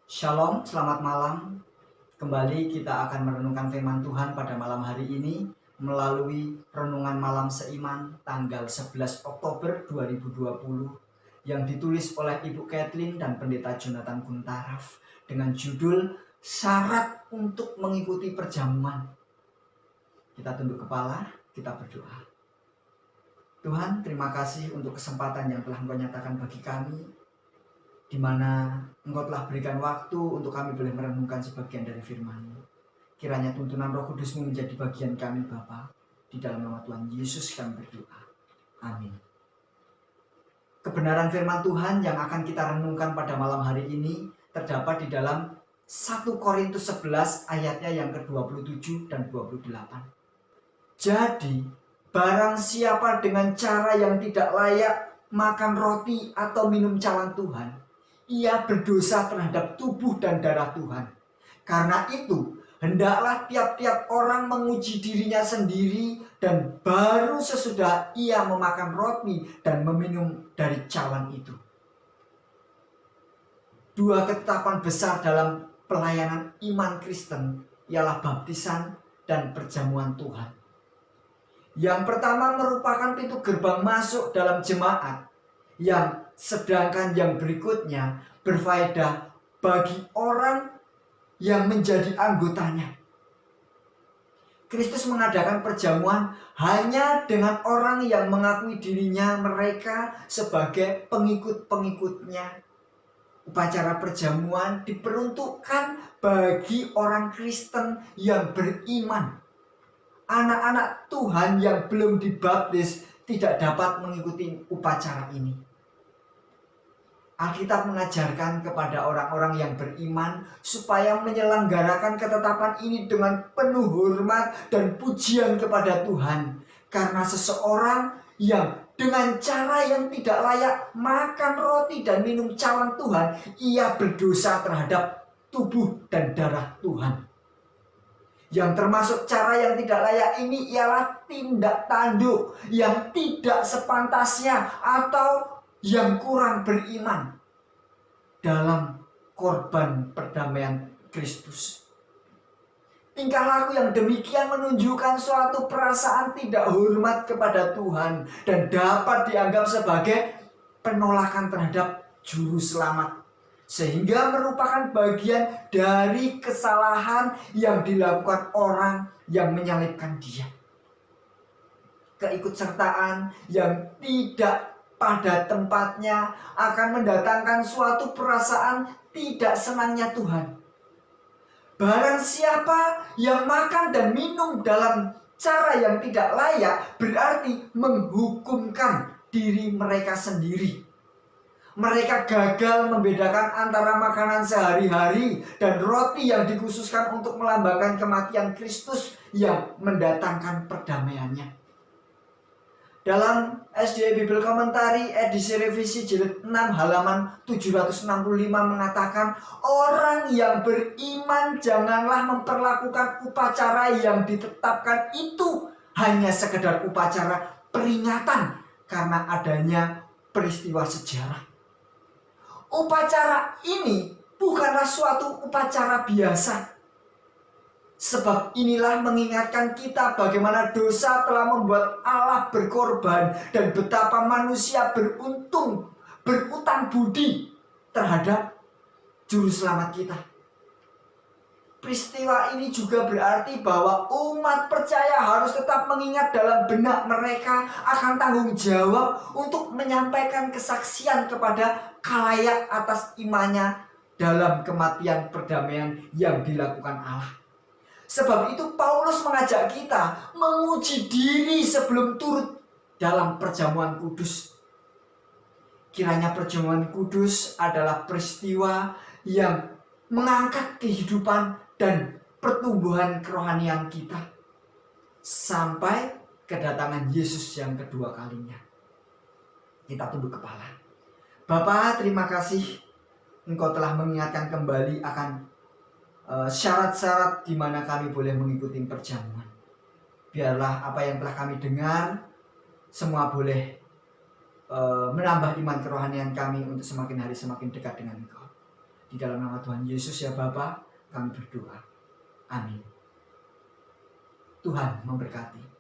Shalom, selamat malam. Kembali kita akan merenungkan firman Tuhan pada malam hari ini melalui renungan malam seiman tanggal 11 Oktober 2020 yang ditulis oleh Ibu Kathleen dan Pendeta Jonathan Guntaraf dengan judul Syarat untuk Mengikuti Perjamuan. Kita tunduk kepala, kita berdoa. Tuhan, terima kasih untuk kesempatan yang telah Engkau nyatakan bagi kami, di mana Engkau telah berikan waktu untuk kami boleh merenungkan sebagian dari firman-Mu. Kiranya tuntunan Roh Kudus-Mu menjadi bagian kami, Bapa. Di dalam nama Tuhan Yesus kami berdoa. Amin. Kebenaran firman Tuhan yang akan kita renungkan pada malam hari ini terdapat di dalam 1 Korintus 11 ayatnya yang ke-27 dan 28. Jadi, barang siapa dengan cara yang tidak layak makan roti atau minum cawan Tuhan, ia berdosa terhadap tubuh dan darah Tuhan. Karena itu, hendaklah tiap-tiap orang menguji dirinya sendiri, dan baru sesudah ia memakan roti dan meminum dari cawan itu. Dua ketetapan besar dalam pelayanan iman Kristen ialah baptisan dan perjamuan Tuhan. Yang pertama merupakan pintu gerbang masuk dalam jemaat, yang sedangkan yang berikutnya berfaedah bagi orang yang menjadi anggotanya. Kristus mengadakan perjamuan hanya dengan orang yang mengakui dirinya mereka sebagai pengikut-pengikutnya. Upacara perjamuan diperuntukkan bagi orang Kristen yang beriman. Anak-anak Tuhan yang belum dibaptis tidak dapat mengikuti upacara ini. Alkitab mengajarkan kepada orang-orang yang beriman supaya menyelenggarakan ketetapan ini dengan penuh hormat dan pujian kepada Tuhan. Karena seseorang yang dengan cara yang tidak layak makan roti dan minum cawan Tuhan, ia berdosa terhadap tubuh dan darah Tuhan. Yang termasuk cara yang tidak layak ini ialah tindak tanduk yang tidak sepantasnya atau yang kurang beriman dalam korban perdamaian Kristus. Tingkah laku yang demikian menunjukkan suatu perasaan tidak hormat kepada Tuhan dan dapat dianggap sebagai penolakan terhadap juru selamat, sehingga merupakan bagian dari kesalahan yang dilakukan orang yang menyalibkan Dia. Keikutsertaan yang tidak pada tempatnya akan mendatangkan suatu perasaan tidak senangnya Tuhan. Barang siapa yang makan dan minum dalam cara yang tidak layak berarti menghukumkan diri mereka sendiri. Mereka gagal membedakan antara makanan sehari-hari dan roti yang dikhususkan untuk melambangkan kematian Kristus yang mendatangkan perdamaiannya. Dalam SDA Bible Commentary edisi revisi jilid 6 halaman 765 mengatakan, orang yang beriman janganlah memperlakukan upacara yang ditetapkan itu hanya sekedar upacara peringatan karena adanya peristiwa sejarah. Upacara ini bukanlah suatu upacara biasa. Sebab inilah mengingatkan kita bagaimana dosa telah membuat Allah berkorban dan betapa manusia berutang budi terhadap juru selamat kita. Peristiwa ini juga berarti bahwa umat percaya harus tetap mengingat dalam benak mereka akan tanggung jawab untuk menyampaikan kesaksian kepada khalayak atas imannya dalam kematian perdamaian yang dilakukan Allah. Sebab itu Paulus mengajak kita menguji diri sebelum turut dalam perjamuan kudus. Kiranya perjamuan kudus adalah peristiwa yang mengangkat kehidupan dan pertumbuhan kerohanian kita sampai kedatangan Yesus yang kedua kalinya. Kita tunduk kepala. Bapa, terima kasih Engkau telah mengingatkan kembali akan syarat-syarat di mana kami boleh mengikuti perjamuan. Biarlah apa yang telah kami dengar semua boleh menambah iman kerohanian kami untuk semakin hari semakin dekat dengan Engkau. Di dalam nama Tuhan Yesus ya Bapa, kami berdoa. Amin. Tuhan memberkati.